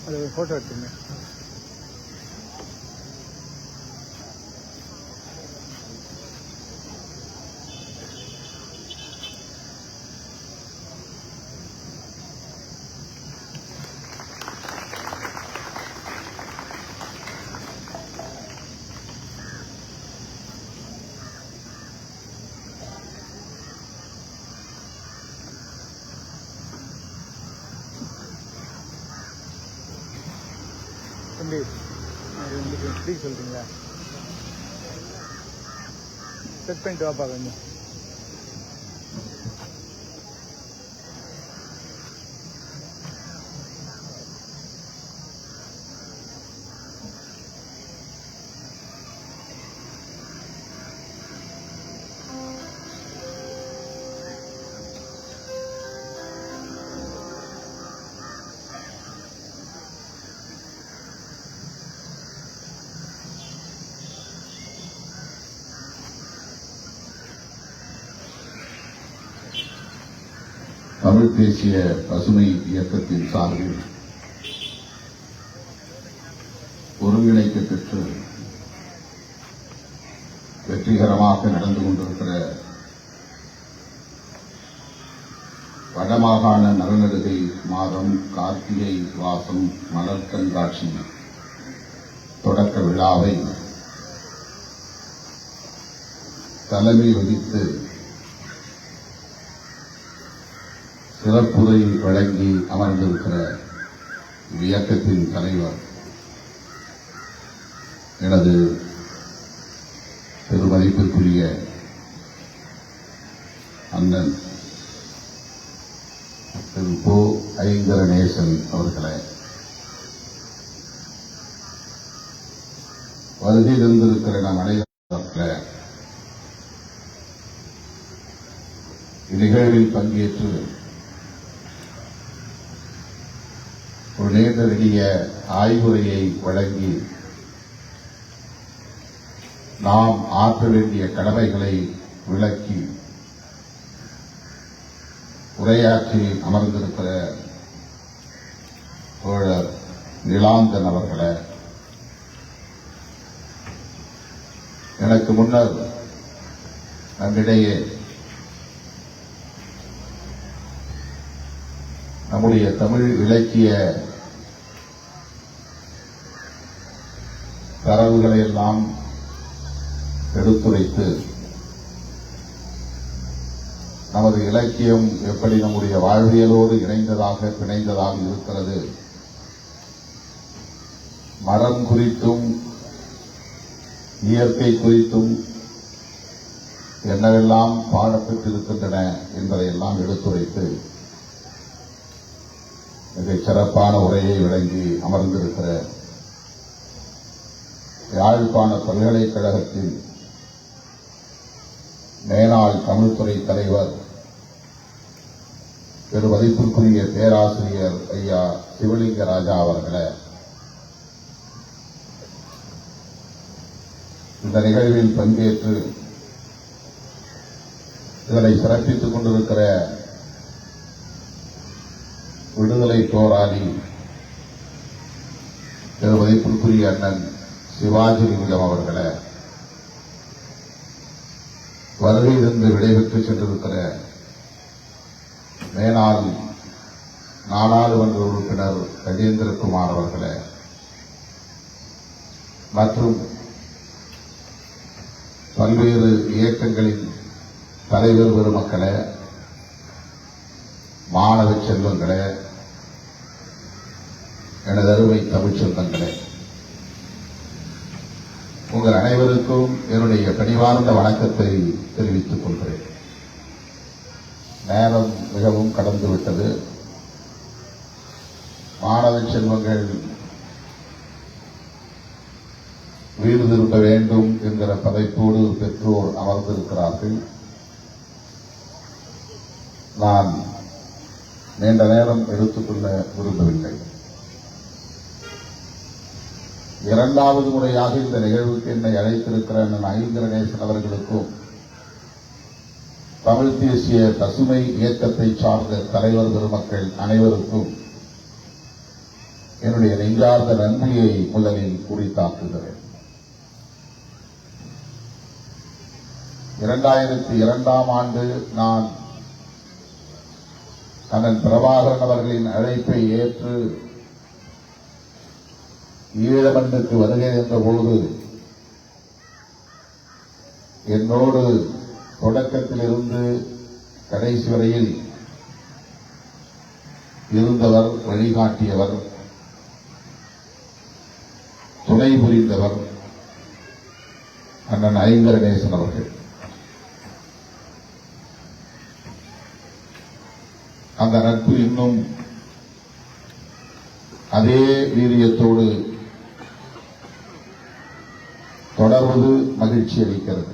அது ஒரு ஃபோட்டோ எடுத்துங்க. தம்பி எப்படி சொல்கிறீங்களா? செட் பண்ணிட்டு வாப்பா கொஞ்சம். தமிழ் தேசிய பசுமை இயக்கத்தின் சார்பில் ஒருங்கிணைக்க பெற்று வெற்றிகரமாக நடந்து கொண்டிருக்கிற வடமாகாண நலனடுகை மாதம் கார்த்திகை வாசம் மலர் கண்காட்சி தொடக்க விழாவை தலைமை வகித்து சிறப்புரை வழங்கி அமர்ந்திருக்கிற இயக்கத்தின் தலைவர் எனது பெருமதிப்பிற்குரிய அண்ணன் திரு போ ஐங்கரநேசன் அவர்களே, வருகை தந்திருக்கிற நம் அனைவர்களே, இந்நிகழ்வில் பங்கேற்று ஒரு நீண்ட நெடிய ஆய்வுரையை வழங்கி நாம் ஆற்ற வேண்டிய கடமைகளை விளக்கி உரையாற்றி அமர்ந்திருக்கிற தோழர் நிலாந்தன் அவர்களே, எனக்கு முன்னர் நம்மிடையே நம்முடைய தமிழ் இலக்கிய தரவுகளை எல்லாம் எடுத்துரைத்து நமது இலக்கியம் எப்படி நம்முடைய வாழ்வியலோடு இணைந்ததாக பிணைந்ததாக இருக்கிறது, மரம் குறித்தும் இயற்கை குறித்தும் என்னவெல்லாம் பாடப்பட்டிருக்கின்றன என்பதையெல்லாம் எடுத்துரைத்து மிகச் சிறப்பான உரையை வழங்கி அமர்ந்திருக்கிற யாழ்ப்பாண பல்கலைக்கழகத்தின் மேனாள் தமிழ்துறை தலைவர் பெருமதிப்பிற்குரிய பேராசிரியர் ஐயா சிவலிங்க ராஜா அவர்களே, இந்த நிகழ்வில் பங்கேற்று இதனை சிறப்பித்துக் கொண்டிருக்கிற விடுதலை போராளி பெருமதிப்பிற்குரிய அண்ணன் சிவாஜிலிங்கம் அவர்களே, வருகையிலிருந்து விடைபெற்று சென்றிருக்கிற மேனாள் நாடாளுமன்ற உறுப்பினர் கஜேந்திரகுமார் அவர்களே, மற்றும் பல்வேறு இயக்கங்களின் தலைவர் பெருமக்களே, மாணவ செல்வங்களே, எனது அருமை தமிழ்ச் சொந்தங்களே, உங்கள் அனைவருக்கும் என்னுடைய பணிவார்ந்த வணக்கத்தை தெரிவித்துக் கொள்கிறேன். நேரம் மிகவும் கடந்துவிட்டது. மாணவ செல்வங்கள் வீடு திரும்ப வேண்டும் என்கிற பதைப்போடு பெற்றோர் அமர்ந்திருக்கிறார்கள். நான் நீண்ட நேரம் எடுத்துக்கொள்ள விரும்பவில்லை. இரண்டாவது முறையாக இந்த நிகழ்வுக்கு என்னை அழைத்திருக்கிற அண்ணன் ஐங்கரநேசன் அவர்களுக்கும் தமிழ் தேசிய பசுமை இயக்கத்தை சார்ந்த தலைவர் பெருமக்கள் அனைவருக்கும் என்னுடைய நெஞ்சார்ந்த நன்றியை முதலில் குறித்தாக்குகிறேன். 2002ஆம் ஆண்டு நான் அண்ணன் பிரபாகரன் அவர்களின் அழைப்பை ஏற்று ஈழமண்ணுக்கு வருகை என்ற என்னோடு தொடக்கத்திலிருந்து கடைசி வரையில் இருந்தவர், வழிகாட்டியவர், துணை புரிந்தவர் அண்ணன் ஐங்கரநேசன் அவர்கள். அந்த நட்பு இன்னும் அதே வீரியத்தோடு தொடர்வது மகிழ்ச்சி அளிக்கிறது.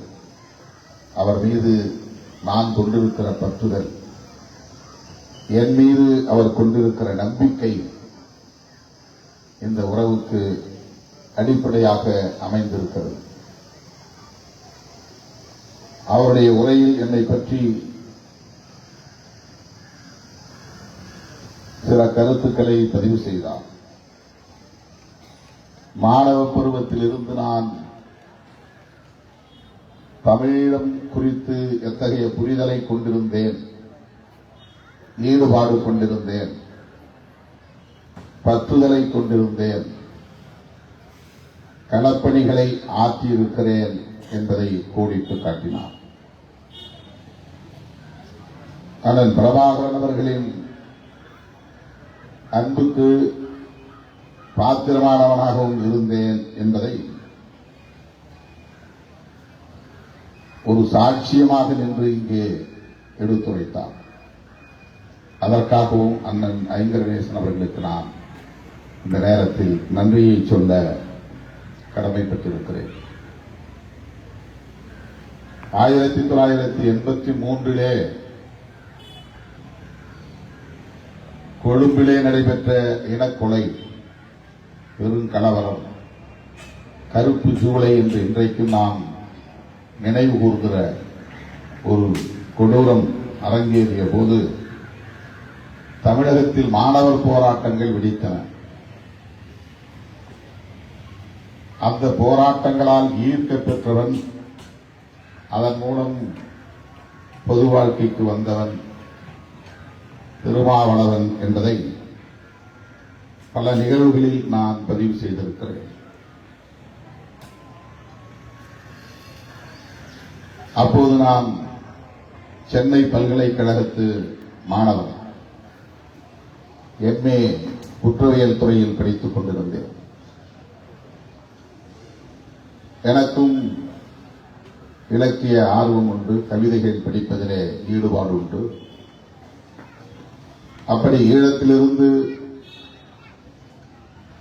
அவர் மீது நான் கொண்டிருக்கிற பற்றுதல், என் மீது அவர் கொண்டிருக்கிற நம்பிக்கை இந்த உறவுக்கு அடிப்படையாக அமைந்திருக்கிறது. அவருடைய உரையில் என்னை பற்றி சில கருத்துக்களை பதிவு செய்தார். மாணவ பருவத்திலிருந்து நான் தமிழீழம் குறித்து எத்தகைய புரிதலை கொண்டிருந்தேன், ஈடுபாடு கொண்டிருந்தேன், பற்றுதலை கொண்டிருந்தேன், களப்பணிகளை ஆற்றியிருக்கிறேன் என்பதை கோடிட்டு காட்டினார். அண்ணன் பிரபாகரன் அவர்களின் அன்புக்கு பாத்திரமானவனாகவும் இருந்தேன் என்பதை ஒரு சாட்சியமாக நின்று இங்கே எடுத்துரைத்தார். அதற்காகவும் அண்ணன் ஐங்கரநேசன் அவர்களுக்கு நான் இந்த நேரத்தில் நன்றியை சொல்ல கடமைப்பட்டிருக்கிறேன். 1983 கொழும்பிலே நடைபெற்ற இனக்கொலை, பெருங்கலவரம், கருப்பு ஜூலை என்று இன்றைக்கும் நாம் நினைவு கூர்கிற ஒரு கொடூரம் அரங்கேறிய போது தமிழகத்தில் மாணவர் போராட்டங்கள் வெடித்தன. அந்த போராட்டங்களால் ஈர்க்க பெற்றவன், அதன் மூலம் பொது வாழ்க்கைக்கு வந்தவன் திருமாவளவன் என்பதை பல நிகழ்வுகளில் நான் பதிவு செய்திருக்கிறேன். அப்போது நான் சென்னை பல்கலைக்கழகத்து மாணவன், MA குற்றவியல் துறையில் படித்துக் கொண்டிருந்தேன். எனக்கும் இலக்கிய ஆர்வம் உண்டு, கவிதைகள் படிப்பதிலே ஈடுபாடு உண்டு. அப்படி ஈழத்திலிருந்து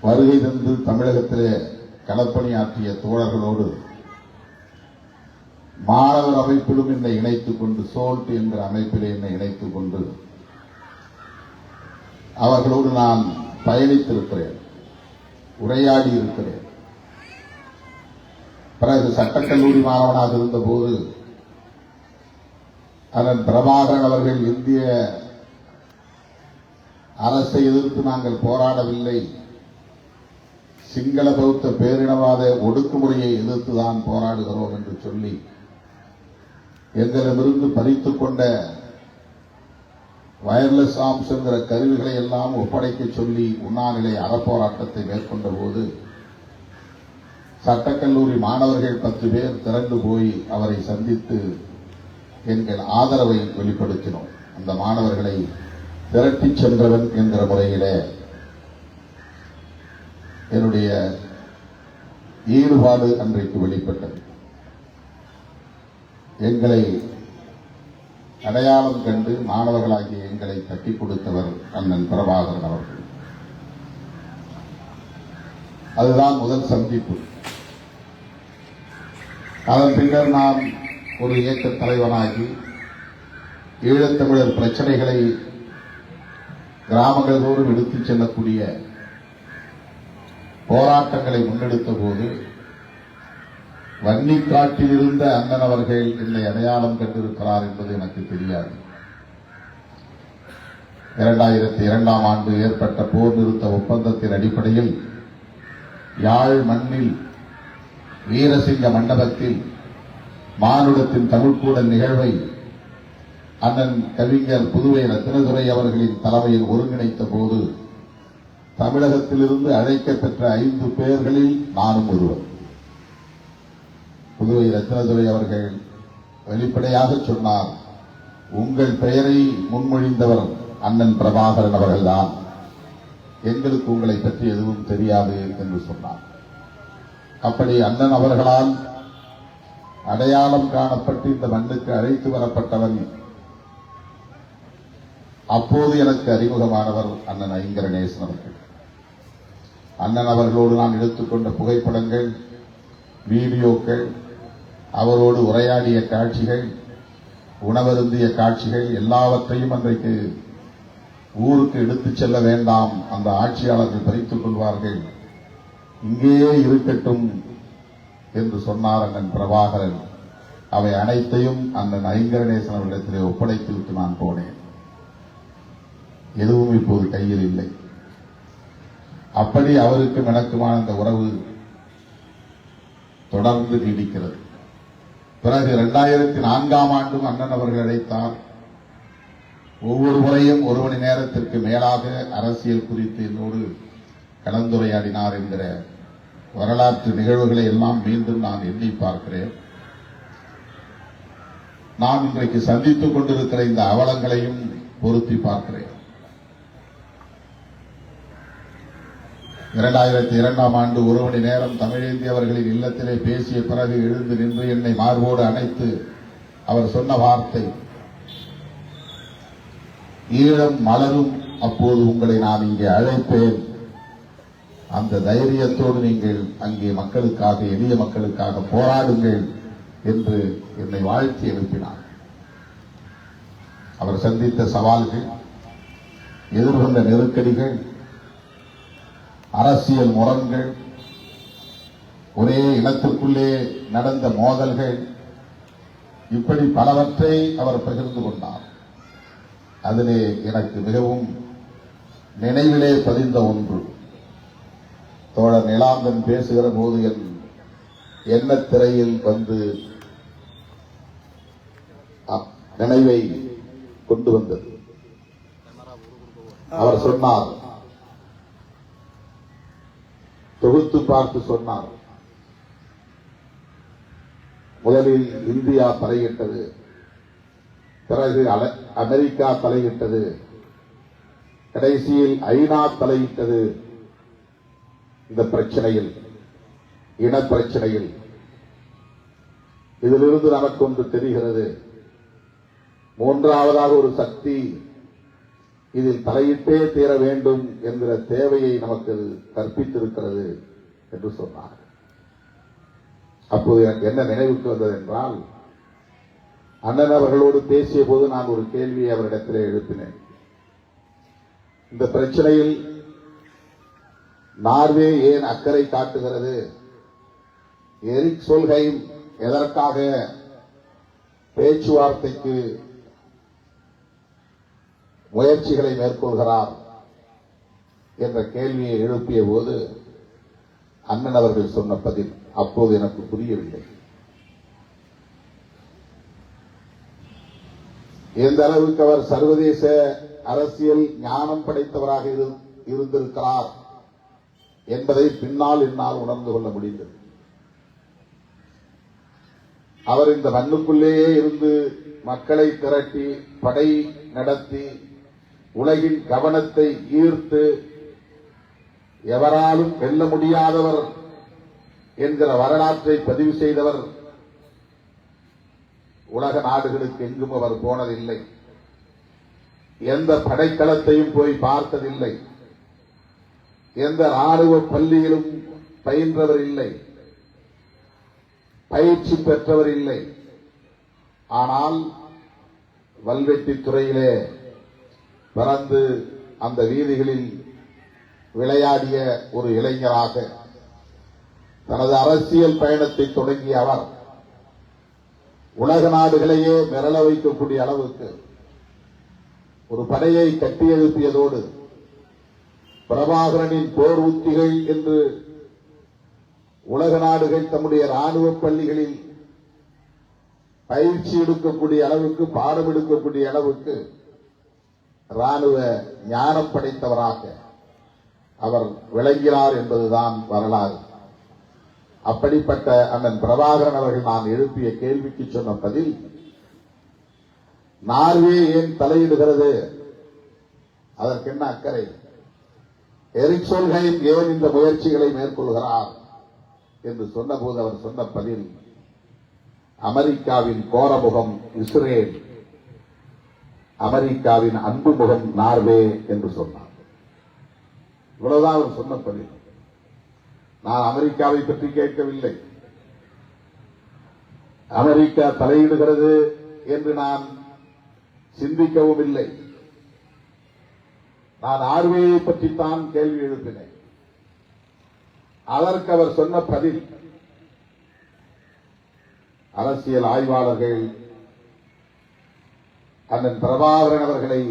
வருகை தந்து தமிழகத்திலே களப்பணியாற்றிய தோழர்களோடு மாணவர் அமைப்பிலும் என்னை இணைத்துக் கொண்டு, சோல்ட் என்கிற அமைப்பிலே என்னை இணைத்துக் கொண்டு அவர்களோடு நான் பயணித்திருக்கிறேன், உரையாடி இருக்கிறேன். பிறகு சட்டக்கல்லூரி மாணவனாக இருந்தபோது அண்ணன் பிரபாகரன் அவர்கள் இந்திய அரசை எதிர்த்து நாங்கள் போராடவில்லை, சிங்கள பௌத்த பேரினவாத ஒடுக்குமுறையை எதிர்த்துதான் போராடுகிறோம் என்று சொல்லி எங்களிடமிருந்து பறித்துக் கொண்ட வயர்லெஸ் ஆர்ம்ஸ் என்கிற கருவிகளை எல்லாம் ஒப்படைக்க சொல்லி உண்ணாநிலை அறப்போராட்டத்தை மேற்கொண்ட போது சட்டக்கல்லூரி மாணவர்கள் 10 பேர் திரண்டு போய் அவரை சந்தித்து எங்கள் ஆதரவை வெளிப்படுத்தினோம். அந்த மாணவர்களை திரட்டிச் சென்றவன் என்கிற முறையிலே என்னுடைய ஈடுபாடு அன்றைக்கு வெளிப்பட்டது. எங்களை அடையாளம் கண்டு மாணவர்களாகிய எங்களை தட்டிக் கொடுத்தவர் அண்ணன் பிரபாகரன் அவர்கள். அதுதான் முதல் சந்திப்பு. அதன் பின்னர் நான் ஒரு இயக்க தலைவனாகி ஈழத்தமிழர் பிரச்சனைகளை கிராமங்கள் தோறும் எடுத்துச் செல்லக்கூடிய போராட்டங்களை முன்னெடுத்த போது வன்னிக்காட்டில் இருந்த அண்ணன் அவர்கள் என்னை அடையாளம் கண்டிருக்கிறார் என்பது எனக்கு தெரியாது. 2002ஆம் ஆண்டு ஏற்பட்ட போர் நிறுத்த ஒப்பந்தத்தின் அடிப்படையில் யாழ் மண்ணில் வீரசிங்க மண்டபத்தில் மானுடத்தின் தமிழ்க்கூடல் நிகழ்வை அண்ணன் கவிஞர் புதுவை ரத்தினதுரை அவர்களின் தலைமையில் ஒருங்கிணைத்த போது தமிழகத்திலிருந்து அழைக்கப்பெற்ற 5 பேர்களில் நானும் ஒருவர். புதுவை ரத்தினதுரை அவர்கள் வெளிப்படையாக சொன்னார், உங்கள் பெயரை முன்மொழிந்தவர் அண்ணன் பிரபாகரன் அவர்கள்தான், எங்களுக்கு உங்களை பற்றி எதுவும் தெரியாது என்று சொன்னார். அப்படி அண்ணன் அவர்களால் அடையாளம் காணப்பட்டு இந்த மண்ணுக்கு அழைத்து வரப்பட்டவன் அப்போது எனக்கு அறிமுகமானவர் அண்ணன் ஐங்கரநேசன் அவர்கள். அண்ணன் அவர்களோடு நான் எடுத்துக்கொண்ட புகைப்படங்கள், வீடியோக்கள், அவரோடு உரையாடிய காட்சிகள், உணவருந்திய காட்சிகள் எல்லாவற்றையும் அன்றைக்கு ஊருக்கு எடுத்துச் செல்ல வேண்டாம், அந்த ஆட்சியாளர்கள் பறித்துக் கொள்வார்கள், இங்கேயே இருக்கட்டும் என்று சொன்னார் அண்ணன் பிரபாகரன். அவை அனைத்தையும் அண்ணன் ஐங்கரநேசன் அவரிடத்திலே ஒப்படைத்துவிட்டு நான் போனேன். எதுவும் இப்போது கையில் இல்லை. அப்படி அவருக்கும் எனக்குமான அந்த உறவு தொடர்ந்து நீடிக்கிறது. பிறகு 2004ஆம் ஆண்டும் அண்ணன் அவர்கள் அழைத்தார். ஒவ்வொரு முறையும் 1 மணி நேரத்திற்கு மேலாக அரசியல் குறித்து என்னோடு கலந்துரையாடினார் என்கிற வரலாற்று நிகழ்வுகளை எல்லாம் மீண்டும் நான் எண்ணி பார்க்கிறேன். நான் இன்றைக்கு சந்தித்துக் கொண்டிருக்கிற இந்த அவலங்களையும் பொருத்தி பார்க்கிறேன். 2002ஆம் ஆண்டு 1 மணி நேரம் தமிழேந்தி அவர்களின் இல்லத்திலே பேசிய பிறகு எழுந்து நின்று என்னை மார்போடு அணைத்து அவர் சொன்ன வார்த்தை, ஈழம் மலரும் அப்போது உங்களை நான் இங்கே அழைப்பேன், அந்த தைரியத்தோடு நீங்கள் அங்கே மக்களுக்காக, எளிய மக்களுக்காக போராடுங்கள் என்று என்னை வாழ்த்தி எழுப்பினார். அவர் சந்தித்த சவால்கள், எதிர்கொண்ட நெருக்கடிகள், அரசியல் முரண்கள், ஒரே இனத்திற்குள்ளே நடந்த மோதல்கள், இப்படி பலவற்றை அவர் பகிர்ந்து கொண்டார். அதிலே எனக்கு மிகவும் நினைவிலே பதிந்த ஒன்று, தோழர் நிலாந்தன் பேசுகிற போது என் எண்ணத் திரையில் வந்து நினைவை கொண்டு வந்தது. அவர் சொன்னார், தொகுத்து பார்த்து சொன்னார், முதலில் இந்தியா தலையிட்டது, பிறகு அமெரிக்கா தலையிட்டது, கடைசியில் ஐநா தலையிட்டது. இந்த பிரச்சனையில், இனப்பிரச்சனையில், இதிலிருந்து நமக்கு ஒன்று தெரிகிறது, மூன்றாவதாக ஒரு சக்தி இதில் தலையிட்டே தீர வேண்டும் என்கிற தேவையை நமக்கு கற்பித்திருக்கிறது என்று சொன்னார். அப்போது எனக்கு என்ன நினைவுக்கு வந்தது என்றால், அண்ணன் அவர்களோடு பேசிய போது நான் ஒரு கேள்வியை அவரிடத்திலே எழுப்பினேன். இந்த பிரச்சனையில் நார்வே ஏன் அக்கறை காட்டுகிறது? எரிக் சொல்ஹெய்ம் எதற்காக பேச்சுவார்த்தைக்கு முயற்சிகளை மேற்கொள்கிறார் என்ற கேள்வியை எழுப்பிய போது அண்ணன் அவர்கள் சொன்ன பதில் அப்போது எனக்கு புரியவில்லை. எந்த அளவுக்கு அவர் சர்வதேச அரசியல் ஞானம் படைத்தவராக இருந்திருக்கிறார் என்பதை பின்னால் என்னால் உணர்ந்து கொள்ள முடிந்தது. அவர் இந்த மண்ணுக்குள்ளேயே இருந்து மக்களை திரட்டி படை நடத்தி உலகின் கவனத்தை ஈர்த்து எவராலும் வெல்ல முடியாதவர் என்கிற வரலாற்றை பதிவு செய்தவர். உலக நாடுகளுக்கு எங்கும் அவர் போனதில்லை, எந்த படைக்களத்தையும் போய் பார்த்ததில்லை, எந்த ராணுவ பள்ளியிலும் பயின்றவர் இல்லை, பயிற்சி பெற்றவர் இல்லை. ஆனால் வல்வெட்டி துறையிலே பிறந்து அந்த வீதிகளில் விளையாடிய ஒரு இளைஞராக தனது அரசியல் பயணத்தை தொடங்கிய அவர் உலக நாடுகளையே மிரள வைக்கக்கூடிய அளவுக்கு ஒரு படையை கட்டியெழுப்பியதோடு பிரபாகரனின் போர் உத்திகள் என்று உலக நாடுகள் தம்முடைய ராணுவ பள்ளிகளில் பயிற்சி எடுக்கக்கூடிய அளவுக்கு, பாடம் எடுக்கக்கூடிய அளவுக்கு ராணுவ ஞானம் படைத்தவராக அவர் விளங்கினார் என்பதுதான் வரலாறு. அப்படிப்பட்ட அண்ணன் பிரபாகரன் அவர்கள் நான் எழுப்பிய கேள்விக்கு சொன்ன பதில், நார்வே ஏன் தலையிடுகிறது, அதற்கு என்ன அக்கறை, எரிக் சோல்ஹெய்ம் ஏன் இந்த முயற்சிகளை மேற்கொள்கிறார் என்று சொன்னபோது அவர் சொன்ன பதில், அமெரிக்காவின் கோரமுகம் இஸ்ரேல், அமெரிக்காவின் அன்பு முகம் நார்வே என்று சொன்னார். இவ்வளவுதான் அவர் சொன்ன பதில். நான் அமெரிக்காவை பற்றி கேட்கவில்லை, அமெரிக்கா தலையிடுகிறது என்று நான் சிந்திக்கவும் இல்லை. நான் நார்வேயை பற்றித்தான் கேள்வி எழுப்பினேன். அதற்கு அவர் சொன்ன பதில், அரசியல் ஆய்வாளர்கள் அண்ணன் பிரபாகரன் அவர்களை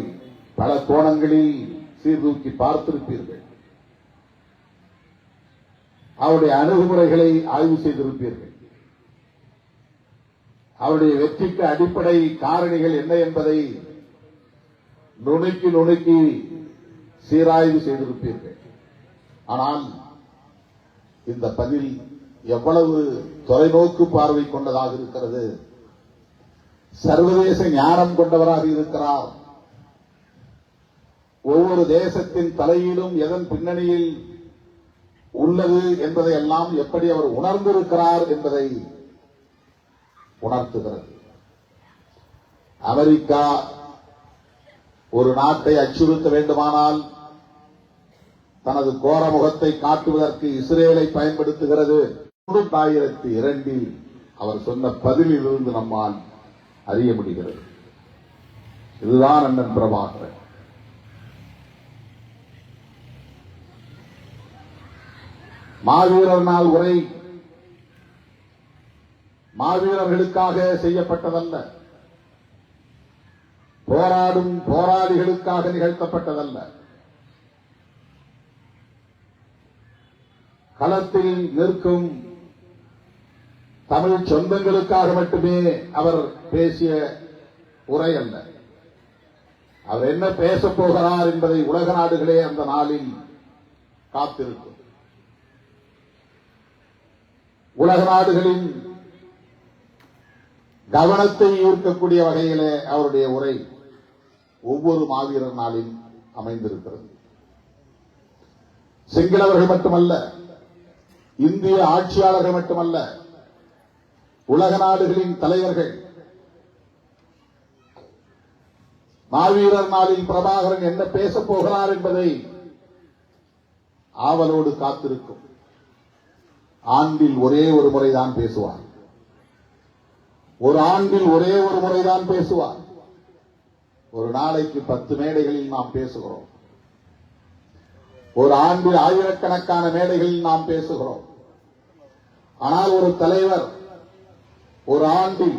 பல கோணங்களில் சீர்தூக்கி பார்த்திருப்பீர்கள், அவருடைய அணுகுமுறைகளை ஆய்வு செய்திருப்பீர்கள், அவருடைய வெற்றிக்கு அடிப்படை காரணிகள் என்ன என்பதை நுணுக்கி நுணுக்கி சீராய்வு செய்திருப்பீர்கள். ஆனால் இந்த பதில் எவ்வளவு தொலைநோக்கு பார்வை கொண்டதாக இருக்கிறது, சர்வதேச ஞானம் கொண்டவராக இருக்கிறார். ஒவ்வொரு தேசத்தின் தலையிலும் எதன் பின்னணியில் உள்ளது என்பதை எல்லாம் எப்படி அவர் உணர்ந்திருக்கிறார் என்பதை உணர்த்துகிறது. அமெரிக்கா ஒரு நாட்டை அச்சுறுத்த வேண்டுமானால் தனது கோர முகத்தை காட்டுவதற்கு இஸ்ரேலை பயன்படுத்துகிறது. 2002 அவர் சொன்ன பதிலில் இருந்து நம்மால் அறிய முடிகிறது. இதுதான் அண்ணன் பிரபாகரன். மாவீரர் நாள் உரை மாவீரர்களுக்காக செய்யப்பட்டதல்ல, போராடும் போராளிகளுக்காக நிகழ்த்தப்பட்டதல்ல, களத்தில் நிற்கும் தமிழ் சொந்தங்களுக்காக மட்டுமே அவர் பேசிய உரை அல்ல. அவர் என்ன பேசப் போகிறார் என்பதை உலக நாடுகளே அந்த நாளில் காத்திருக்கும். உலக நாடுகளின் கவனத்தை ஈர்க்கக்கூடிய வகையிலே அவருடைய உரை ஒவ்வொரு மாவீரர் நாளில் அமைந்திருக்கிறது. சிங்களவர்கள் மட்டுமல்ல, இந்திய ஆட்சியாளர்கள் மட்டுமல்ல, உலக நாடுகளின் தலைவர்கள் மாவீரர் நாளில் பிரபாகரன் என்ன பேசப் போகிறார் என்பதை ஆவலோடு காத்திருக்கும். ஆண்டில் ஒரே ஒரு முறைதான் பேசுவார், ஒரு ஆண்டில் ஒரே ஒரு முறைதான் பேசுவார். ஒரு நாளைக்கு 10 மேடைகளில் நாம் பேசுகிறோம், ஒரு ஆண்டில் ஆயிரக்கணக்கான மேடைகளில் நாம் பேசுகிறோம். ஆனால் ஒரு தலைவர் ஒரு ஆண்டில்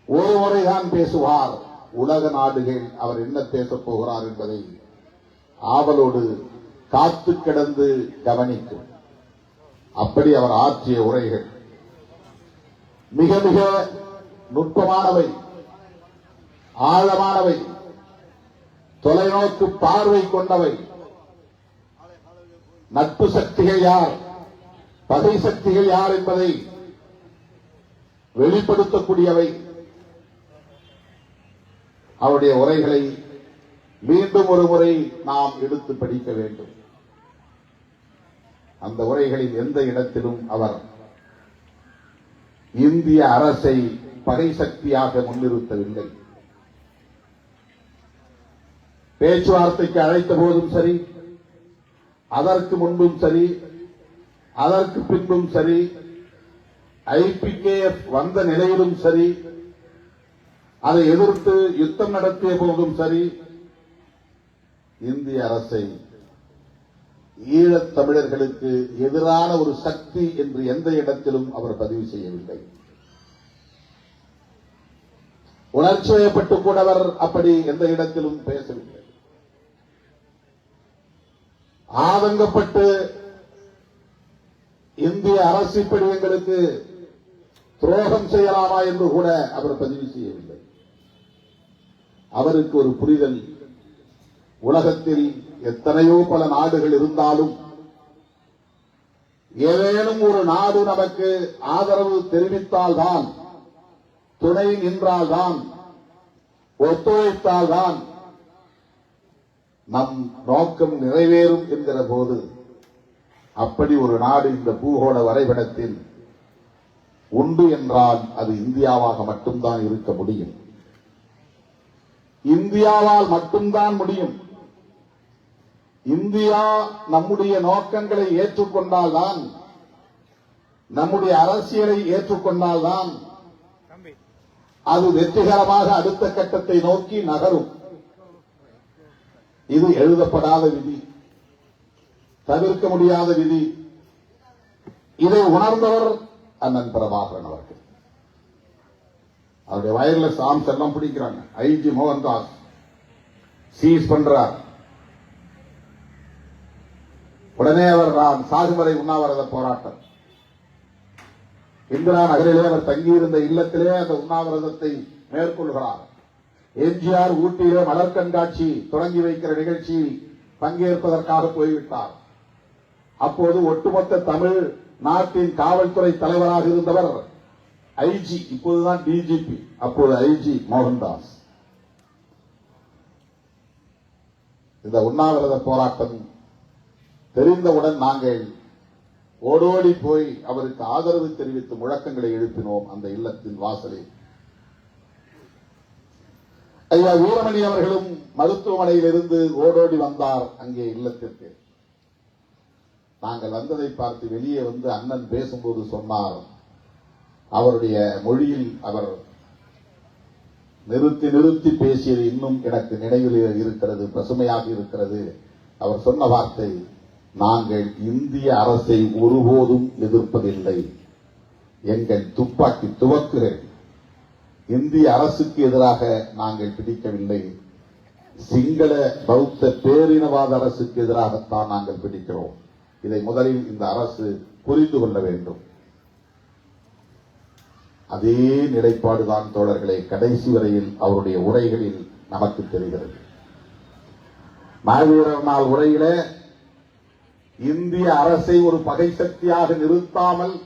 ஒரு முறைதான் பேசுவார். உலக நாடுகள் அவர் என்ன பேசப் போகிறார் என்பதை ஆவலோடு காத்து கிடந்து கவனிக்கும். அப்படி அவர் ஆற்றிய உரைகள் மிக மிக நுட்பமானவை, ஆழமானவை, தொலைநோக்கு பார்வை கொண்டவை. நட்பு சக்திகள் யார், பகை சக்திகள் யார் என்பதை வெளிப்படுத்தக்கூடியவை. அவருடைய உரைகளை மீண்டும் ஒரு முறை நாம் எடுத்து படிக்க வேண்டும். அந்த உரைகளில் எந்த இடத்திலும் அவர் இந்திய அரசை பகை சக்தியாக முன்னிறுத்தவில்லை. பேச்சுவார்த்தைக்கு அழைத்த போதும் சரி, அதற்கு முன்பும் சரி, அதற்கு பின்பும் சரி, IPKF வந்த நிலையிலும் சரி, அதை எதிர்த்து யுத்தம் நடத்திய போதும் சரி, இந்திய அரசை ஈழத் தமிழர்களுக்கு எதிரான ஒரு சக்தி என்று எந்த இடத்திலும் அவர் பதிவு செய்யவில்லை. உணர்ச்சி வயப்பட்டு கூட அவர் அப்படி எந்த இடத்திலும் பேசவில்லை. ஆதங்கப்பட்டு இந்திய அரசு இப்படி எங்களுக்கு துரோகம் செய்யலாமா என்று கூட அவர் பதிவு செய்யவில்லை. அவருக்கு ஒரு புரிதல், உலகத்தில் எத்தனையோ பல நாடுகள் இருந்தாலும் ஏதேனும் ஒரு நாடு நமக்கு ஆதரவு தெரிவித்தால்தான், துணை நின்றால்தான், ஒத்துழைத்தால்தான் நம் நோக்கம் நிறைவேறும் என்கிற போது அப்படி ஒரு நாடு இந்த பூகோள வரைபடத்தில் உண்டு என்றால் அது இந்தியாவாக மட்டும்தான் இருக்க முடியும். இந்தியாவால் மட்டும்தான் முடியும். இந்தியா நம்முடைய நோக்கங்களை ஏற்றுக்கொண்டால்தான், நம்முடைய அரசியலை ஏற்றுக்கொண்டால்தான் அது வெற்றிகரமாக அடுத்த கட்டத்தை நோக்கி நகரும். இது எழுதப்படாத விதி, தவிர்க்க முடியாத விதி. இதை உணர்ந்தவர் அண்ணன் பிரபாகரன் அவர்கள். அவருடைய வயர்லெஸ் ஆர்ம்ஸ் எல்லாம் பிடிக்கிறாங்க. ஐஜி மோகன்தாஸ் சீஸ் பண்றார். உடனே அவர் நான் சாகுவரை உண்ணாவிரத போராட்டம் இந்திரா நகரிலே அவர் தங்கியிருந்த இல்லத்திலே அந்த உண்ணாவிரதத்தை மேற்கொள்கிறார். எம்ஜிஆர் ஊட்டியிலே மலர் கண்காட்சி தொடங்கி வைக்கிற நிகழ்ச்சியில் பங்கேற்பதற்காக போய்விட்டார். அப்போது ஒட்டுமொத்த தமிழ் நாட்டின் காவல்துறை தலைவராக இருந்தவர் ஐஜி, இப்போதுதான் டிஜிபி, அப்போது ஐஜி மோகன்தாஸ். இந்த உண்ணாவிரத போராட்டம் தெரிந்தவுடன் நாங்கள் ஓடோடி போய் அவருக்கு ஆதரவு தெரிவித்து முழக்கங்களை எழுப்பினோம் அந்த இல்லத்தின் வாசலில். ஐயா வீரமணி அவர்களும் மருத்துவமனையில் இருந்து ஓடோடி வந்தார் அங்கே இல்லத்திற்கு. நாங்கள் வந்ததை பார்த்து வெளியே வந்து அண்ணன் பேசும்போது சொன்னார், அவருடைய மொழியில் அவர் நிறுத்தி நிறுத்தி பேசியது இன்னும் எனக்கு நினைவில் இருக்கிறது, பசுமையாக இருக்கிறது. அவர் சொன்ன வார்த்தை, நாங்கள் இந்திய அரசை ஒருபோதும் எதிர்ப்பதில்லை, எங்கள் துப்பாக்கி துவக்குகள் இந்திய அரசுக்கு எதிராக நாங்கள் பிடிக்கவில்லை, சிங்கள பௌத்த பேரினவாத அரசுக்கு எதிராகத்தான் நாங்கள் பிடிக்கிறோம். இதை முதலில் இந்த அரசு புரிந்து கொள்ள வேண்டும். அதே நிலைப்பாடுதான் தோழர்களே கடைசி வரையில் அவருடைய உரைகளில் நமக்கு தெரிகிறது. மாவீரர் நாள் உரையில இந்திய அரசை ஒரு பகை சக்தியாக நிறுத்தாமல்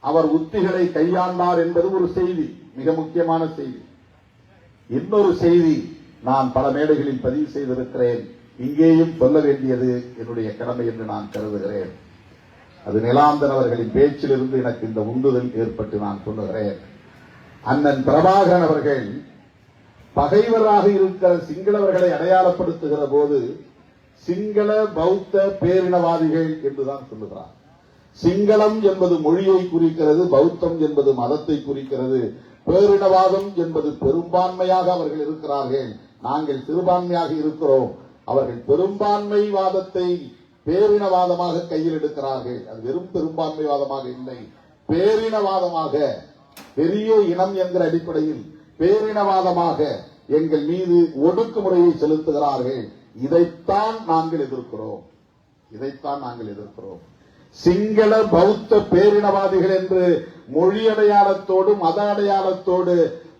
அவர் உத்திகளை கையாண்டார் என்பது ஒரு செய்தி, மிக முக்கியமான செய்தி. இன்னொரு செய்தி நான் பல மேடைகளில் பதிவு செய்திருக்கிறேன், இங்கேயும் சொல்ல வேண்டியது என்னுடைய கடமை என்று நான் கருதுகிறேன். அது நிலாந்தன் அவர்களின் பேச்சிலிருந்து எனக்கு இந்த உந்துதல் ஏற்பட்டு நான் சொல்லுகிறேன். அண்ணன் பிரபாகரன் அவர்கள் பகைவராக இருக்கிற சிங்களவர்களை அடையாளப்படுத்துகிற போது சிங்கள பௌத்த பேரினவாதிகள் என்றுதான் சொல்லுகிறார். சிங்களம் என்பது மொழியை குறிக்கிறது, பௌத்தம் என்பது மதத்தை குறிக்கிறது, பேரினவாதம் என்பது பெரும்பான்மையாக அவர்கள் இருக்கிறார்கள், நாங்கள் சிறுபான்மையாக இருக்கிறோம். அவர்கள் பெரும்பான்மைவாதத்தை பேரினவாதமாக கையில் எடுக்கிறார்கள். அது வெறும் பெரும்பான்மைவாதமாக இல்லை, பேரினவாதமாக, பெரிய இனம் என்கிற அடிப்படையில் பேரினவாதமாக எங்கள் மீது ஒடுக்குமுறையை செலுத்துகிறார்கள். இதைத்தான் நாங்கள் எதிர்க்கிறோம், இதைத்தான் நாங்கள் எதிர்க்கிறோம். சிங்கள பௌத்த பேரினவாதிகள் என்று மொழி அடையாளத்தோடு மத அடையாளத்தோடு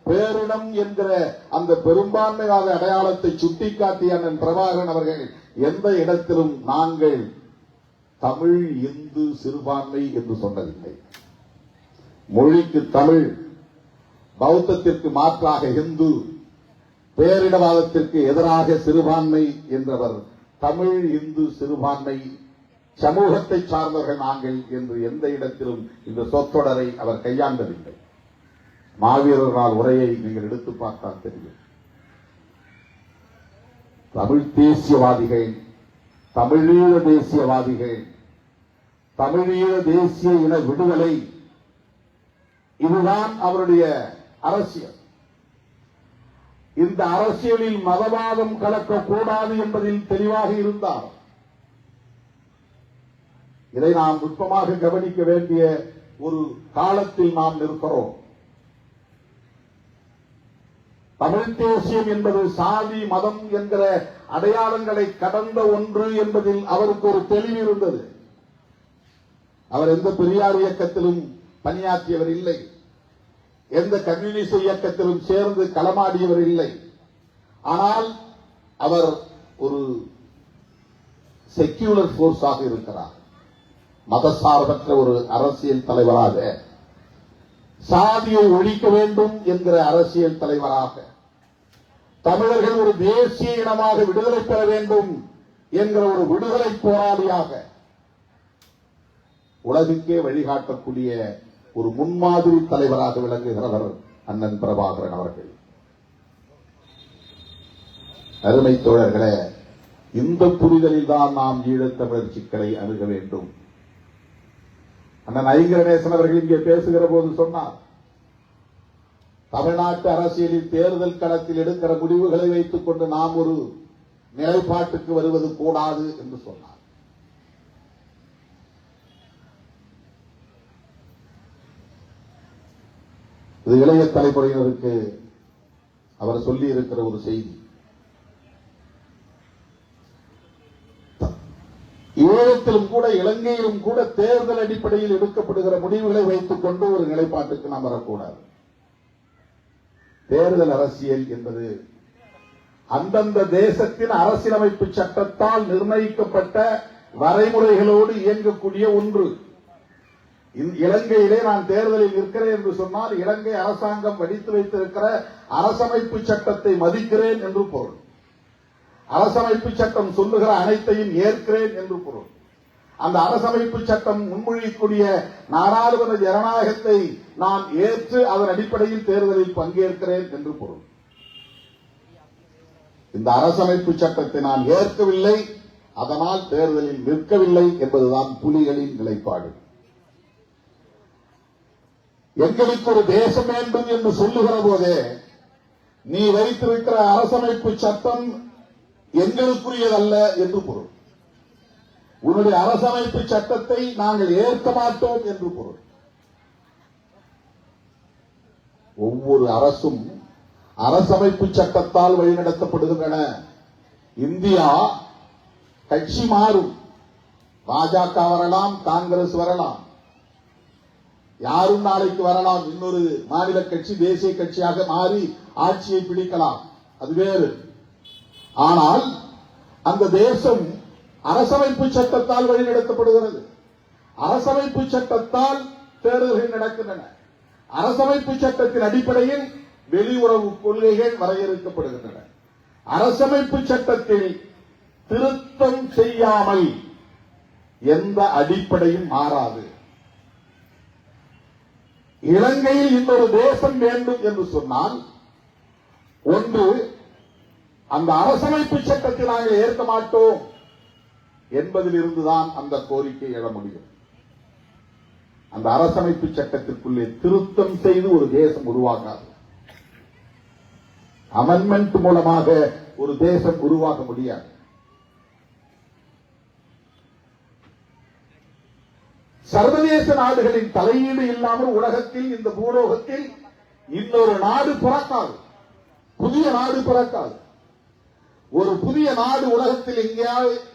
பேரினம் என்கிற அந்த பெரும்பான்மைவாத அடையாளத்தை சுட்டிக்காட்டிய அண்ணன் பிரபாகரன் அவர்கள் எந்த இடத்திலும் நாங்கள் தமிழ் இந்து சிறுபான்மை என்று சொன்னதில்லை. மொழிக்கு தமிழ், பௌத்தத்திற்கு மாற்றாக இந்து, பேரினவாதத்திற்கு எதிராக சிறுபான்மை என்றவர் தமிழ் இந்து சிறுபான்மை சமூகத்தை சார்ந்தவர்கள் நாங்கள் என்று எந்த இடத்திலும் இந்த சொற்றொடரை அவர் கையாண்டதில்லை. மாவீரர் நாள் உரையை நீங்கள் எடுத்து பார்த்தால் தெரியும். தமிழ் தேசியவாதிகள், தமிழீழ தேசியவாதிகள், தமிழீழ தேசிய இன விடுதலை, இதுதான் அவருடைய அரசியல். இந்த அரசியலில் மதவாதம் கலக்கக்கூடாது என்பதில் தெளிவாக இருந்தார். இதை நாம் நுட்பமாக கவனிக்க வேண்டிய ஒரு காலத்தில் நாம் நிற்கிறோம். தமிழ் தேசியம் என்பது சாதி மதம் என்கிற அடையாளங்களை கடந்த ஒன்று என்பதில் அவருக்கு ஒரு தெளிவு இருந்தது. அவர் எந்த பெரியார் இயக்கத்திலும் பணியாற்றியவர் இல்லை, எந்த கம்யூனிஸ்ட் இயக்கத்திலும் சேர்ந்து களமாடியவர் இல்லை. ஆனால் அவர் ஒரு செக்யூலர் போர்ஸாக இருக்கிறார். மதசார்பற்ற ஒரு அரசியல் தலைவராக, சாதியை ஒழிக்க வேண்டும் என்கிற அரசியல் தலைவராக, தமிழர்கள் ஒரு தேசிய இனமாக விடுதலை பெற வேண்டும் என்கிற ஒரு விடுதலை போராளியாக, உலகுக்கே வழிகாட்டக்கூடிய ஒரு முன்மாதிரி தலைவராக விளங்குகிறவர் அண்ணன் பிரபாகரன் அவர்கள். அருமை தோழர்களே, இந்த புரிதலில் தான் நாம் ஈழத்தமிழர் சிக்கலை அணுக வேண்டும். அண்ணன் ஐங்கரநேசன் அவர்கள் இங்கே பேசுகிற போது சொன்னார், தமிழ்நாட்டு அரசியலில் தேர்தல் களத்தில் எடுக்கிற முடிவுகளை வைத்துக் கொண்டு நாம் ஒரு நிலைப்பாட்டுக்கு வருவது கூடாது என்று சொன்னார். இது இளைய தலைமுறையினருக்கு அவர் சொல்லி இருக்கிற ஒரு செய்தி. ஈழத்திலும் கூட இலங்கையிலும் கூட தேர்தல் அடிப்படையில் எடுக்கப்படுகிற முடிவுகளை வைத்துக் கொண்டு ஒரு நிலைப்பாட்டுக்கு நாம் வரக்கூடாது. தேர்தல் அரசியல் என்பது அந்தந்த தேசத்தின் அரசியலமைப்பு சட்டத்தால் நிர்ணயிக்கப்பட்ட வரைமுறைகளோடு இயங்கக்கூடிய ஒன்று. இலங்கையிலே நான் தேர்தலில் இருக்கிறேன் என்று சொன்னால் இலங்கை அரசாங்கம் வடித்து வைத்திருக்கிற அரசமைப்பு சட்டத்தை மதிக்கிறேன் என்று பொருள். அரசமைப்பு சட்டம் சொல்லுகிற அனைத்தையும் ஏற்கிறேன் என்று பொருள். அந்த அரசமைப்பு சட்டம் முன்மொழியக்கூடிய நாடாளுமன்ற ஜனநாயகத்தை நான் ஏற்று அதன் அடிப்படையில் தேர்தலில் பங்கேற்கிறேன் என்று பொருள். இந்த அரசமைப்பு சட்டத்தை நான் ஏற்கவில்லை, அதனால் தேர்தலில் நிற்கவில்லை என்பதுதான் புலிகளின் நிலைப்பாடு. எங்களுக்கு ஒரு தேசம் வேண்டும் என்று சொல்லுகிற போதே நீ வைத்திருக்கிற அரசமைப்பு சட்டம் எங்களுக்குரியதல்ல என்று பொருள். உன்னுடைய அரசமைப்பு சட்டத்தை நாங்கள் ஏற்க மாட்டோம் என்று பொருள். ஒவ்வொரு அரசும் அரசமைப்பு சட்டத்தால் வழிநடத்தப்படுகின்றன. இந்தியா கட்சி மாறும், பாஜக வரலாம், காங்கிரஸ் வரலாம், யாரும் நாளைக்கு வரலாம், இன்னொரு மாநில கட்சி தேசிய கட்சியாக மாறி ஆட்சியை பிடிக்கலாம், அது வேறு. ஆனால் அந்த தேசம் அரசமைப்பு சட்டத்தால் வழிநடத்தப்படுகிறது. அரசமைப்பு சட்டத்தால் தேர்தல்கள் நடக்கின்றன. அரசமைப்பு சட்டத்தின் அடிப்படையில் வெளியுறவு கொள்கைகள் வரையறுக்கப்படுகின்றன. அரசமைப்பு சட்டத்தில் திருத்தம் செய்யாமல் எந்த அடிப்படையும் மாறாது. இலங்கையில் இன்னொரு தேசம் வேண்டும் என்று சொன்னால் ஒன்று, அந்த அரசமைப்பு சட்டத்தை நாங்கள் ஏற்க மாட்டோம் என்பதில் இருந்துதான் அந்த கோரிக்கை எழ முடியும். அந்த அரசமைப்பு சட்டத்திற்குள்ளே திருத்தம் செய்து ஒரு தேசம் உருவாகாது. அமெண்ட்மெண்ட் மூலமாக ஒரு தேசம் உருவாக முடியாது. சர்வதேச நாடுகளின் தலையீடு இல்லாமல் உலகத்தில், இந்த பூலோகத்தில் இன்னொரு நாடு பிறக்காது, புதிய நாடு பிறக்காது. ஒரு புதிய நாடு உலகத்தில்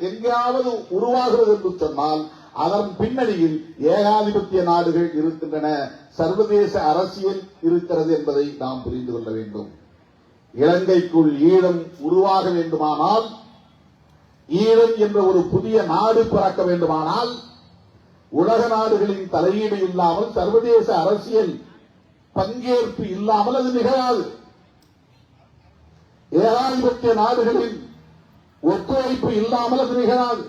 எங்கேயாவது உருவாகிறது என்று சொன்னால் அதன் பின்னணியில் ஏகாதிபத்திய நாடுகள் இருக்கின்றன, சர்வதேச அரசியல் இருக்கிறது என்பதை நாம் புரிந்து கொள்ள வேண்டும். இலங்கைக்குள் ஈழம் உருவாக வேண்டுமானால், ஈழம் என்ற ஒரு புதிய நாடு பிறக்க வேண்டுமானால் உலக நாடுகளின் தலையீடு இல்லாமல், சர்வதேச அரசியல் பங்கேற்பு இல்லாமல் அது நிகழாது. ஏகாதிபத்திய நாடுகளின் ஒத்துழைப்பு இல்லாமல் அது நிகழாது.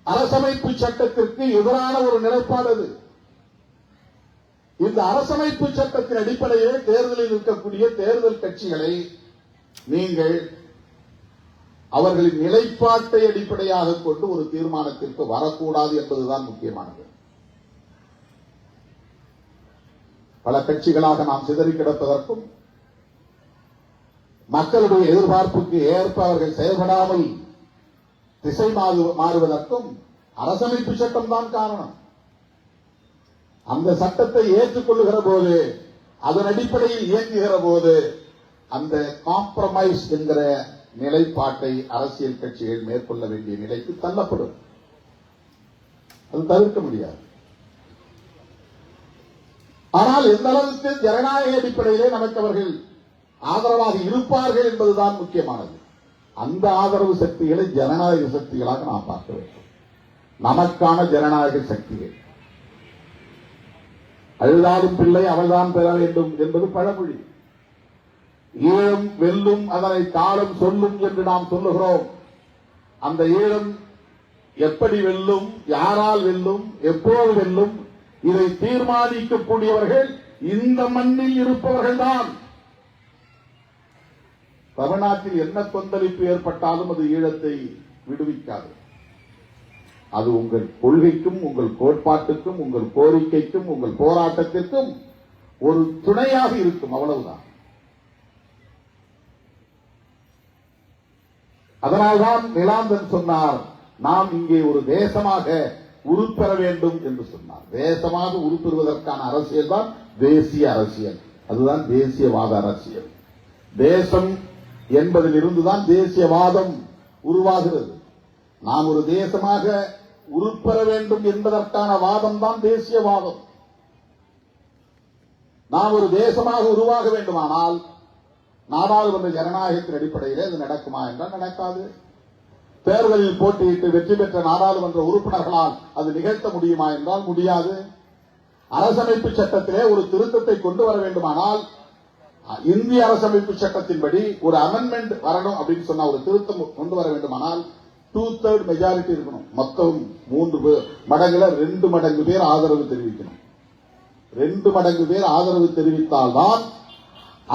அரசமைப்பு சட்டத்திற்கு எதிரான ஒரு நிலைப்பாடு அது. இந்த அரசமைப்பு சட்டத்தின் அடிப்படையில் தேர்தலில் இருக்கக்கூடிய தேர்தல் கட்சிகளை நீங்கள் அவர்களின் நிலைப்பாட்டை அடிப்படையாக கொண்டு ஒரு தீர்மானத்திற்கு வரக்கூடாது என்பதுதான் முக்கியமானது. பல கட்சிகளாக நாம் சிதறி கிடப்பதற்கும், மக்களுடைய எதிர்பார்ப்புக்கு ஏற்ப அவர்கள் செயல்படாமல் திசை மாறுவதற்கும் அரசமைப்பு சட்டம் தான் காரணம். அந்த சட்டத்தை ஏற்றுக்கொள்ளுகிற போது, அதன் அடிப்படையில் இயங்குகிற போது, அந்த காம்ப்ரமைஸ் என்கிற நிலைப்பாட்டை அரசியல் கட்சிகள் மேற்கொள்ள வேண்டிய நிலைக்கு தள்ளப்படும். அது தவிர்க்க முடியாது. ஆனால் எந்த அளவுக்கு ஜனநாயக அடிப்படையிலே நமக்கு அவர்கள் ஆதரவாக இருப்பார்கள் என்பதுதான் முக்கியமானது. அந்த ஆதரவு சக்திகளை ஜனநாயக சக்திகளாக நாம் பார்க்க வேண்டும். நமக்கான ஜனநாயக சக்திகள். அழுதாலும் பிள்ளை அவள்தான் பெற வேண்டும் என்பது பழமொழி. ஈழம் வெல்லும், அதனை காலம் சொல்லும் என்று நாம் சொல்லுகிறோம். அந்த ஈழம் எப்படி வெல்லும், யாரால் வெல்லும், எப்போது வெல்லும், இதை தீர்மானிக்கக்கூடியவர்கள் இந்த மண்ணில் இருப்பவர்கள் தான். தமிழ்நாட்டில் என்ன கொந்தளிப்பு ஏற்பட்டாலும் அது ஈழத்தை விடுவிக்காது. அது உங்கள் கொள்கைக்கும், உங்கள் கோட்பாட்டுக்கும், உங்கள் கோரிக்கைக்கும், உங்கள் போராட்டத்திற்கும் ஒரு துணையாக இருக்கும், அவ்வளவுதான். அதனால்தான் நிலாந்தன் சொன்னார், நாம் இங்கே ஒரு தேசமாக உருப்பெற வேண்டும் என்று சொன்னார். தேசமாக உருப்பெறுவதற்கான அரசியல் தான் தேசிய அரசியல். அதுதான் தேசியவாத அரசியல். தேசம் என்பதில் இருந்துதான் தேசியவாதம் உருவாகிறது. நாம் ஒரு தேசமாக உருப்பெற வேண்டும் என்பதற்கான வாதம் தான் தேசியவாதம். நாம் ஒரு தேசமாக உருவாக வேண்டுமானால் நாடாளுமன்ற ஜனநாயகத்தின் அடிப்படையிலே அது நடக்குமா என்றால் நடக்காது. தேர்தலில் போட்டியிட்டு வெற்றி பெற்ற நாடாளுமன்ற உறுப்பினர்களால் அது நிகழ்த்த முடியுமா என்றால் முடியாது. அரசமைப்பு சட்டத்திலே ஒரு திருத்தத்தை கொண்டு வர வேண்டுமானால் இந்திய அரசமைப்பு சட்டத்தின்படி ஒரு அமெண்ட்மெண்ட் வரணும் அப்படின்னு சொன்னா, ஒரு திருத்தம் கொண்டு வர வேண்டுமானால் 2/3 மெஜாரிட்டி இருக்கணும். மொத்தம் 3 மடங்குல 2 மடங்கு பேர் ஆதரவு தெரிவிக்கணும். 2 மடங்கு பேர் ஆதரவு தெரிவித்தால்தான்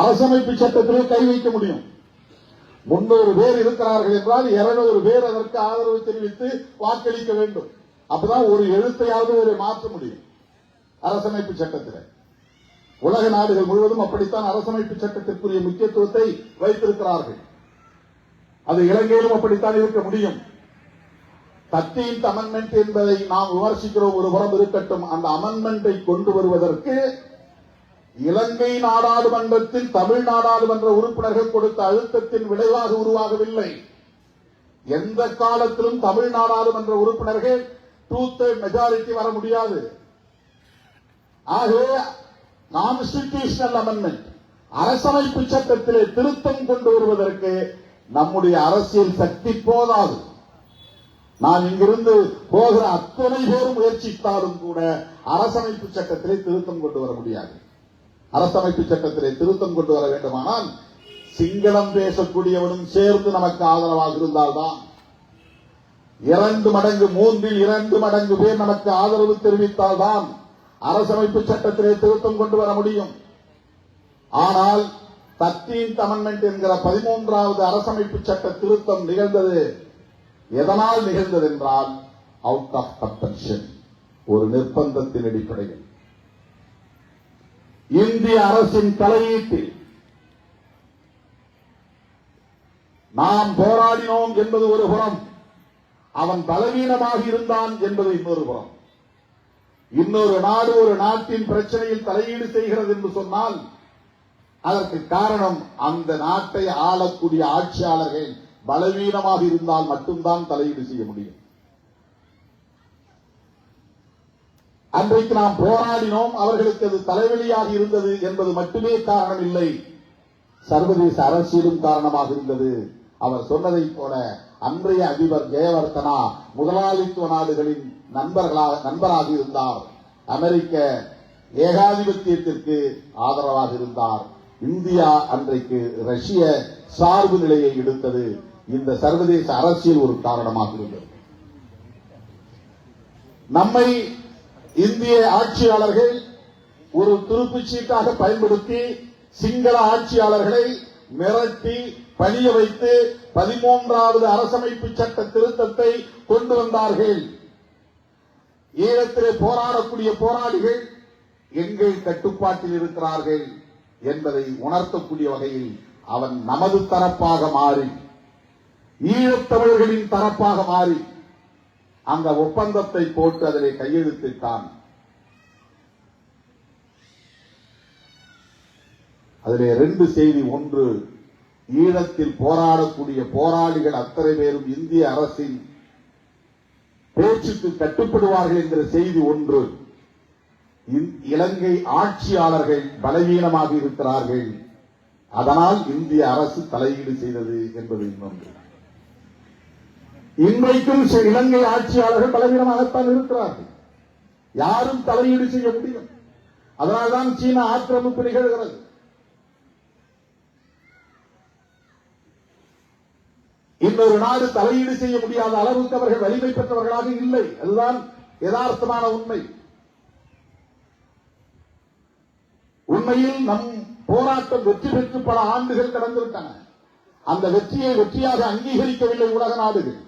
அரசமைப்பு சட்டத்திலே கை வைக்க முடியும். 300 பேர் இருக்கிறார்கள் என்றால் 200 பேர் அதற்கு ஆதரவு தெரிவித்து வாக்களிக்க வேண்டும். அப்பதான் ஒரு எழுத்தையாவது மாற்ற முடியும் அரசமைப்பு சட்டத்தில். உலக நாடுகள் முழுவதும் அப்படித்தான் அரசமைப்பு சட்டத்திற்குரிய முக்கியத்துவத்தை வைத்திருக்கிறார்கள். அது இலங்கையிலும் அப்படித்தான் இருக்க முடியும். 13th அமெண்ட்மெண்ட் என்பதை நாம் விமர்சிக்கிறோம், ஒரு புறம் இருக்கட்டும். அந்த அமெண்ட்மெண்டை கொண்டு வருவதற்கு இலங்கை நாடாளுமன்றத்தில் தமிழ் நாடாளுமன்ற உறுப்பினர்கள் கொடுத்த அழுத்தத்தின் விளைவாக உருவாகவில்லை. எந்த காலத்திலும் தமிழ் நாடாளுமன்ற உறுப்பினர்கள் 2/3 மெஜாரிட்டி வர முடியாது. ஆகவே கான்ஸ்டிடியூஷனல் அமெண்ட்மெண்ட், அரசமைப்பு சட்டத்திலே திருத்தம் கொண்டு வருவதற்கு நம்முடைய அரசியல் சக்தி போதாது. நான் இங்கிருந்து போகிற அத்தனை பேரும் முயற்சித்தாலும் கூட அரசமைப்பு சட்டத்திலே திருத்தம் கொண்டு வர முடியாது. அரசமைப்பு சட்டத்திலே திருத்தம் கொண்டு வர வேண்டுமானால் சிங்களம் பேசக்கூடியவனும் சேர்ந்து நமக்கு ஆதரவாக இருந்தால்தான், 2 மடங்கு 3இல் 2 மடங்கு பேர் நமக்கு ஆதரவு தெரிவித்தால்தான் அரசமைப்பு சட்டத்திலே திருத்தம் கொண்டு வர முடியும். ஆனால் 13th அமெண்ட்மெண்ட் என்கிற 13வது அரசமைப்பு சட்ட திருத்தம் நிகழ்ந்தது எதனால் நிகழ்ந்தது என்றால் அவுட் ஆஃப் கம்பல்ஷன், ஒரு நிர்பந்தத்தின் அடிப்படையில். இந்திய அரசின் தலையீட்டில் நாம் போராடினோம் என்பது ஒரு புறம், அவன் பலவீனமாக இருந்தான் என்பது இன்னொரு புறம். இன்னொரு நாடு ஒரு நாட்டின் பிரச்சனையில் தலையீடு செய்கிறது என்று சொன்னால் அதற்கு காரணம் அந்த நாட்டை ஆளக்கூடிய ஆட்சியாளர்கள் பலவீனமாக இருந்தால் மட்டும்தான் தலையீடு செய்ய முடியும். அன்றைக்கு நாம் போராடினோம், அவர்களுக்கு அது தலைவலியாக இருந்தது என்பது மட்டுமே காரணம் இல்லை, சர்வதேச அரசியலும் காரணமாக இருந்தது. அவர் சொன்னதைப் போல அன்றைய அதிபர் ஜெயவர்தனா முதலாளித்துவ நாடுகளின் நண்பராக இருந்தார். அமெரிக்க ஏகாதிபத்தியத்திற்கு ஆதரவாக இருந்தார். இந்தியா அன்றைக்கு ரஷ்ய சார்பு நிலையை எடுத்தது. இந்த சர்வதேச அரசியல் ஒரு காரணமாக இருந்தது. நம்மை இந்திய ஆட்சியாளர்கள் ஒரு துருப்புச்சீட்டாக பயன்படுத்தி சிங்கள ஆட்சியாளர்களை மிரட்டி பணிய வைத்து 13வது அரசமைப்பு சட்ட திருத்தத்தை கொண்டு வந்தார்கள். ஈழத்திலே போராடக்கூடிய போராளிகள் எங்கள் கட்டுப்பாட்டில் இருக்கிறார்கள் என்பதை உணர்த்தக்கூடிய வகையில் அவன் நமது தரப்பாக மாறி ஈழத்தமிழர்களின் தரப்பாக மாறி அந்த ஒப்பந்தத்தை போட்டு அதிலே கையெழுத்திட்டான். அதிலே 2 செய்தி. ஒன்று, ஈழத்தில் போராடக்கூடிய போராளிகள் அத்தனை பேரும் இந்திய அரசின் பேச்சுக்கு கட்டுப்படுவார்கள் என்கிற செய்தி ஒன்று. இலங்கை ஆட்சியாளர்கள் பலவீனமாக இருக்கிறார்கள், அதனால் இந்திய அரசு தலையீடு செய்தது என்பது இன்னொன்று. இன்றைக்கும் இலங்கை ஆட்சியாளர்கள் பலவீனமாகத்தான் இருக்கிறார்கள், யாரும் தலையீடு செய்ய முடியும். அதனால்தான் சீனா ஆக்கிரமிப்பு நிகழ்கிறது. இன்னொரு நாடு தலையீடு செய்ய முடியாத அளவுக்கு அவர்கள் வலிமை பெற்றவர்களாக இல்லை. அதுதான் யதார்த்தமான உண்மை. உண்மையில் நம் போராட்டம் வெற்றி பெற்று பல ஆண்டுகள் கடந்துவிட்டன. அந்த வெற்றியை வெற்றியாக அங்கீகரிக்கவில்லை உலக நாடுகள்.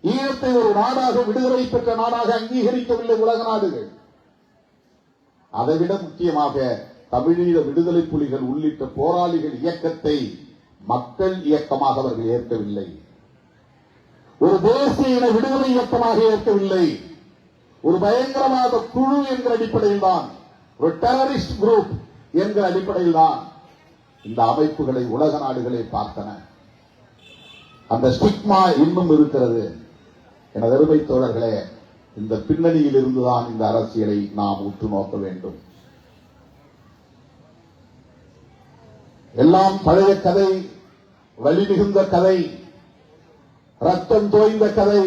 ஈழத்தை ஒரு நாடாக, விடுதலை பெற்ற நாடாக அங்கீகரிக்கவில்லை உலக நாடுகள். அதைவிட முக்கியமாக தமிழீழ விடுதலை புலிகள் உள்ளிட்ட போராளிகள் இயக்கத்தை மக்கள் இயக்கமாக அவர்கள் ஏற்கவில்லை. ஒரு தேசிய இன விடுதலை இயக்கமாக ஏற்கவில்லை. ஒரு பயங்கரவாத குழு என்கிற அடிப்படையில் தான், ஒரு டெரரிஸ்ட் குரூப் என்கிற அடிப்படையில் தான் இந்த அமைப்புகளை உலக நாடுகளை பார்த்தன. அந்த ஸ்டிக்மா இன்னும் இருக்கிறது. எனது அருமை தோழர்களே, இந்த பின்னணியில் இருந்துதான் இந்த அரசியலை நாம் உற்று நோக்க வேண்டும். எல்லாம் பழைய கதை, வலி மிகுந்த கதை, ரத்தம் தோய்ந்த கதை,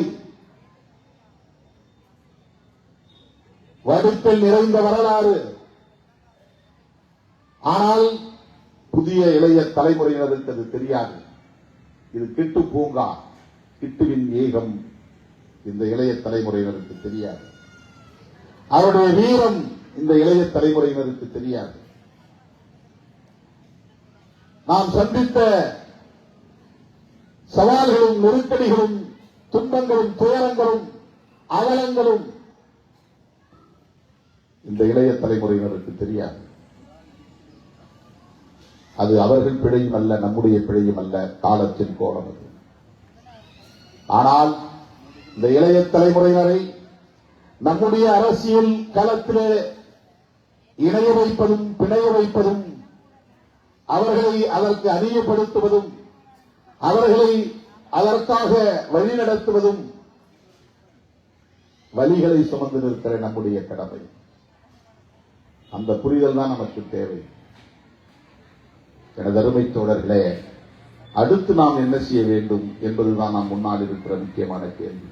வடுப்பில் நிறைந்த வரலாறு. ஆனால் புதிய இளைய தலைமுறையினருக்கு அது தெரியாது. இது கிட்டு பூங்கா, கிட்டுவின் ஏகம் இந்த இளைய தலைமுறையினருக்கு தெரியாது. அவருடைய வீரம் இந்த இளைய தலைமுறையினருக்கு தெரியாது. நாம் சந்தித்த சவால்களும், நெருக்கடிகளும், துன்பங்களும், துயரங்களும், அவலங்களும் இந்த இளைய தலைமுறையினருக்கு தெரியாது. அது அவர்கள் பிழையும் அல்ல, நம்முடைய பிழையும் அல்ல, காலத்தின் கோலம் அது. ஆனால் இந்த இளைய தலைமுறையினரை நம்முடைய அரசியல் களத்திலே இணைய வைப்பதும், பிணைய வைப்பதும், அவர்களை அதற்கு அறியப்படுத்துவதும், அவர்களை அதற்காக வழிநடத்துவதும் வலிகளை சுமந்து நிற்கிற நம்முடைய கடமை. அந்த புரிதல் தான் நமக்கு தேவை. எனது அருமை தோழர்களே, அடுத்து நாம் என்ன செய்ய வேண்டும் என்பதுதான் நாம் முன்னால் இருக்கிற முக்கியமான கேள்வி.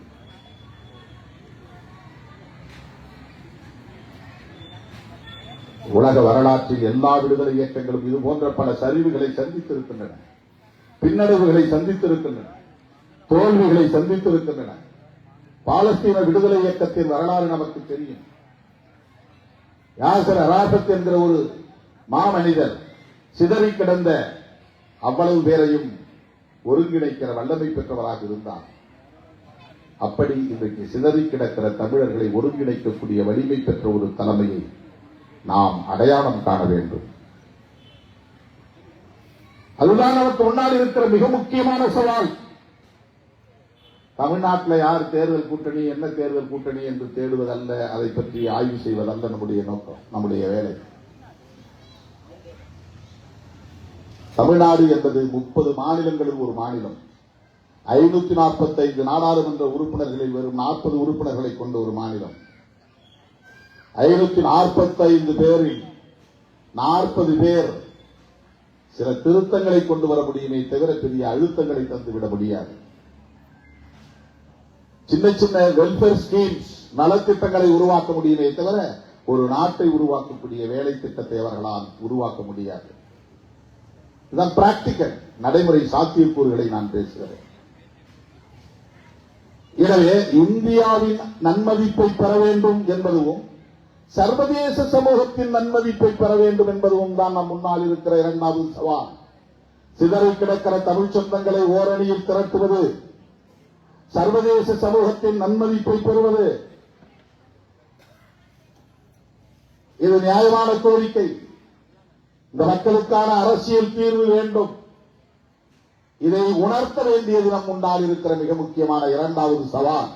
உலக வரலாற்றில் எல்லா விடுதலை இயக்கங்களும் இது போன்ற பல சரிவுகளை சந்தித்திருக்கின்றன, பின்னடைவுகளை சந்தித்திருக்கின்றன, தோல்விகளை சந்தித்திருக்கின்றன. பாலஸ்தீன விடுதலை இயக்கத்தின் வரலாறு நமக்கு தெரியும். யாசர் அராஃபத் என்கிற ஒரு மாமனிதர் சிதறி கிடந்த அவ்வளவு பேரையும் ஒருங்கிணைக்கிற வல்லமை பெற்றவராக இருந்தார். அப்படி இன்றைக்கு சிதறி கிடக்கிற தமிழர்களை ஒருங்கிணைக்கக்கூடிய வலிமை பெற்ற ஒரு தலைமையை நாம் அடையாளம் காண வேண்டும். அதுதான் நமக்கு முன்னால் இருக்கிற மிக முக்கியமான சவால். தமிழ்நாட்டில் யார் தேர்தல் கூட்டணி, என்ன தேர்தல் கூட்டணி என்று தேடுவதல்ல, அதை பற்றி ஆய்வு செய்வதல்ல நம்முடைய நோக்கம், நம்முடைய வேலை. தமிழ்நாடு என்பது 30 மாநிலங்களில் ஒரு மாநிலம், 545 நாடாளுமன்ற உறுப்பினர்களில் வெறும் 40 உறுப்பினர்களை கொண்ட ஒரு மாநிலம். 545 பேரில் 40 பேர் சில திருத்தங்களை கொண்டு வர முடியுமே தவிர பெரிய அழுத்தங்களை தந்துவிட முடியாது. சின்ன சின்ன வெல்ஃபேர் ஸ்கீம்ஸ், நலத்திட்டங்களை உருவாக்க முடியுமே தவிர ஒரு நாட்டை உருவாக்கக்கூடிய வேலை திட்டத்தை அவர்களால் உருவாக்க முடியாது. இதுதான் பிராக்டிக்கல், நடைமுறை சாத்தியக்கூறுகளை நான் பேசுகிறேன். எனவே இந்தியாவின் நன்மதிப்பை பெற வேண்டும் என்பதும், சர்வதேச சமூகத்தின் நன்மதிப்பை பெற வேண்டும் என்பதும் தான் நம் முன்னால் இருக்கிற இரண்டாவது சவால். சிதறி கிடக்கிற தமிழ் சொந்தங்களை ஓரணியில் திரட்டுவது, சர்வதேச சமூகத்தின் நன்மதிப்பை பெறுவது, இது நியாயமான கோரிக்கை. இந்த மக்களுக்கான அரசியல் தீர்வு வேண்டும். இதை உணர்த்த வேண்டியது நம் முன்னால் இருக்கிற மிக முக்கியமான இரண்டாவது சவால்.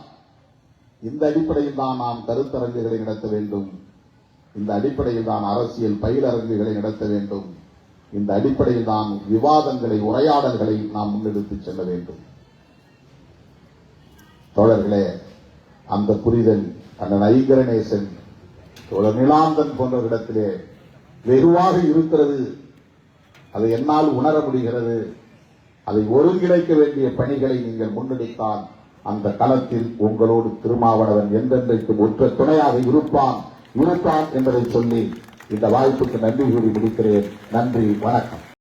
இந்த அடிப்படையில் தான் நாம் கருத்தரங்குகளை நடத்த வேண்டும். இந்த அடிப்படையில் தான் அரசியல் பயிலரங்குகளை நடத்த வேண்டும். இந்த அடிப்படையில் தான் விவாதங்களை, உரையாடல்களை நாம் முன்னெடுத்துச் செல்ல வேண்டும். தோழர்களே, அந்த புரிதல் அண்ணன் ஐங்கரநேசன், தோழர் நிலாந்தன் போன்றவரிடத்திலே வெகுவாக இருக்கிறது. அதை என்னால் உணர முடிகிறது. அதை ஒருங்கிணைக்க வேண்டிய பணிகளை நீங்கள் முன்னெடுத்தால் அந்த களத்தில் உங்களோடு திருமாவளவன் என்றென்றைக்கும் ஒற்ற துணையாக இருப்பான் என்பதை சொல்லி இந்த வாய்ப்புக்கு நன்றி கூறி முடிக்கிறேன். நன்றி, வணக்கம்.